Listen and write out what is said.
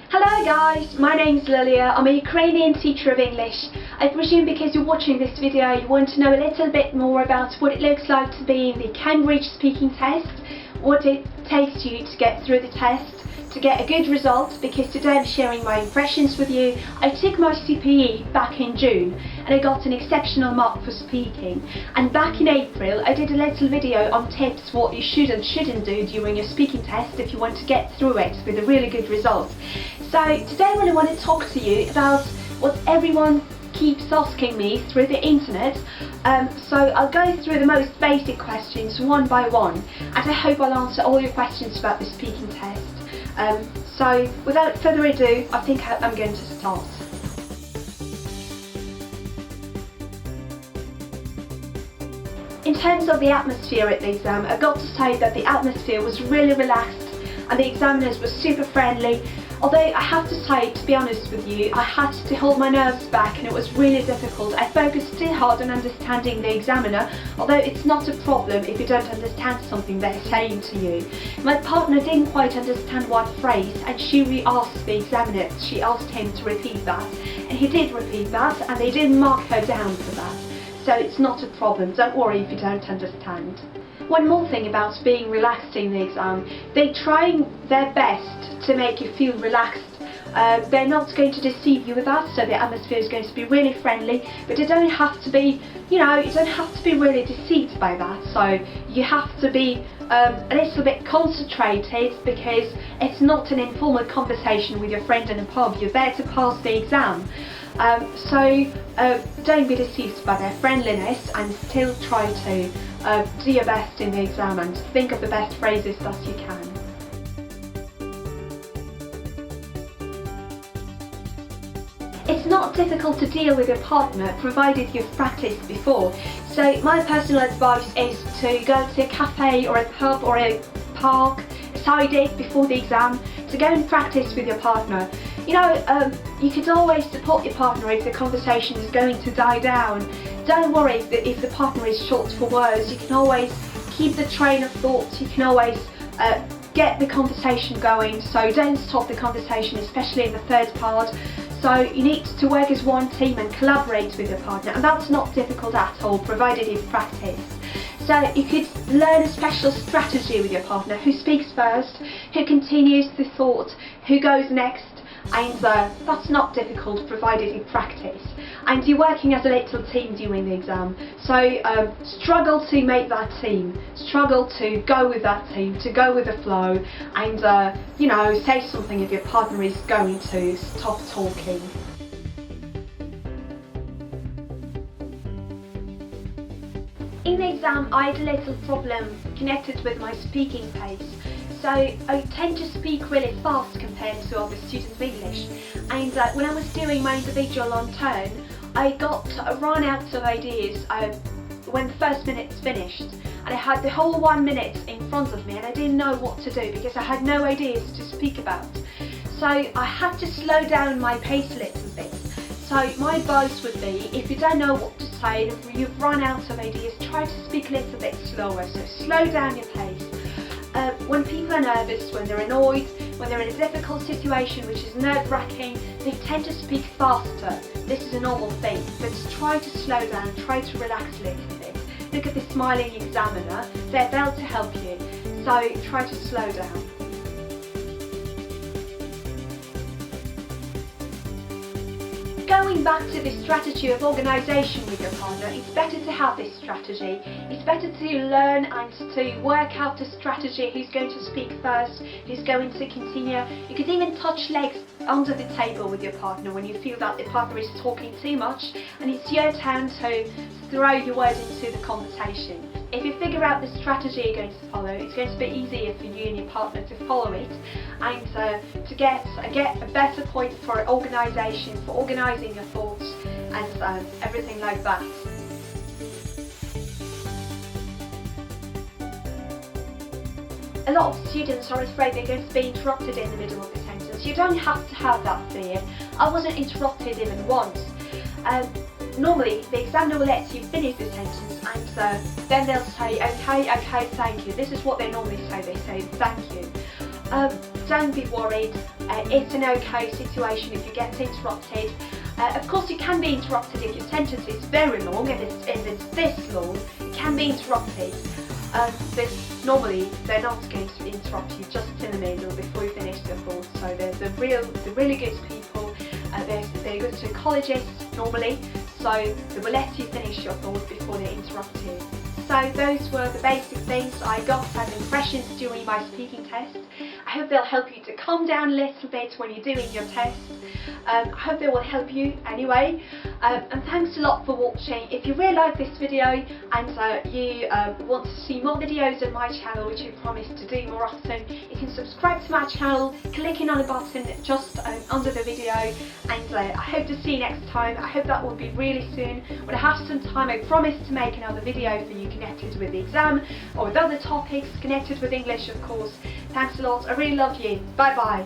Hello guys, my name's Lilia. I'm a Ukrainian teacher of English. I presume because you're watching this video you want to know a little bit more about what it looks like to be in the Cambridge speaking test, what it takes you to get through the test, to get a good result, because today I'm sharing my impressions with you. I took my CPE back in June and I got an exceptional mark for speaking, and back in April I did a little video on tips what you should and shouldn't do during your speaking test if you want to get through it with a really good result. So today I really want to talk to you about what everyone keeps asking me through the internet. So I'll go through the most basic questions one by one, and I hope I'll answer all your questions about the speaking test. So without further ado, I think I'm going to start. In terms of the atmosphere at the exam, I've got to say that the atmosphere was really relaxed and the examiners were super friendly. Although I have to say, to be honest with you, I had to hold my nerves back and it was really difficult. I focused too hard on understanding the examiner, although it's not a problem if you don't understand something they're saying to you. My partner didn't quite understand one phrase and she re-asked the examiner. She asked him to repeat that, and he did repeat that, and they didn't mark her down for that. So it's not a problem, don't worry if you don't understand. One more thing about being relaxed in the exam, they're trying their best to make you feel relaxed. They're not going to deceive you with that, so the atmosphere is going to be really friendly, but you don't have to be, you don't have to be really deceived by that. So you have to be a little bit concentrated, because it's not an informal conversation with your friend in a pub. You're there to pass the exam. So don't be deceived by their friendliness, and still try to do your best in the exam and think of the best phrases that you can. It's not difficult to deal with your partner provided you've practiced before. So my personal advice is to go to a cafe or a pub or a park, as I did before the exam, to go and practice with your partner. You could always support your partner if the conversation is going to die down. Don't worry if the partner is short for words. You can always keep the train of thought. You can always get the conversation going. So don't stop the conversation, especially in the third part. So you need to work as one team and collaborate with your partner, and that's not difficult at all, provided you've practiced. So you could learn a special strategy with your partner: who speaks first, who continues the thought, who goes next, and that's not difficult provided you practice. And you're working as a little team during the exam, so struggle to make that team, struggle to go with that team, to go with the flow, and say something if your partner is going to stop talking. In the exam I had a little problem connected with my speaking pace. So I tend to speak really fast compared to other students of English, and when I was doing my individual on turn, I ran out of ideas when the first minute's finished, and I had the whole 1 minute in front of me and I didn't know what to do because I had no ideas to speak about. So I had to slow down my pace a little bit. So my advice would be, if you don't know what to say, if you've run out of ideas, try to speak a little bit slower. So slow down your pace. When people are nervous, when they're annoyed, when they're in a difficult situation which is nerve-wracking, they tend to speak faster. This is a normal thing, but try to slow down, try to relax a little bit. Look at the smiling examiner, they're there to help you, so try to slow down. Going back to the strategy of organisation with your partner, it's better to have this strategy. It's better to learn and to work out a strategy: who's going to speak first, who's going to continue. You could even touch legs under the table with your partner when you feel that the partner is talking too much and it's your turn to throw your words into the conversation. If you figure out the strategy you're going to follow, it's going to be easier for you and your partner to follow it, and to get a better point for organisation, for organising your thoughts and everything like that. A lot of students are afraid they're going to be interrupted in the middle of the sentence. You don't have to have that fear. I wasn't interrupted even once. Normally the examiner will let you finish the sentence, and then they'll say, okay, thank you. This is what they normally say. They say thank you. Don't be worried. It's an okay situation if you get interrupted. Of course you can be interrupted if your sentence is very long, if it's this long, it can be interrupted. But normally they're not going to interrupt you just in the middle before you finish your thoughts. So they're really good people. They're good psychologists normally, so they will let you finish your thoughts before they interrupt you. So those were the basic things I got as impressions during my speaking test. I hope they'll help you to calm down a little bit when you're doing your test. I hope they will help you anyway. And thanks a lot for watching. If you really like this video and you want to see more videos on my channel, which I promise to do more often, you can subscribe to my channel, clicking on the button just under the video, and I hope to see you next time. I hope that will be really soon. When I have some time, I promise to make another video for you connected with the exam or with other topics connected with English, of course. Thanks a lot. I really love you. Bye bye.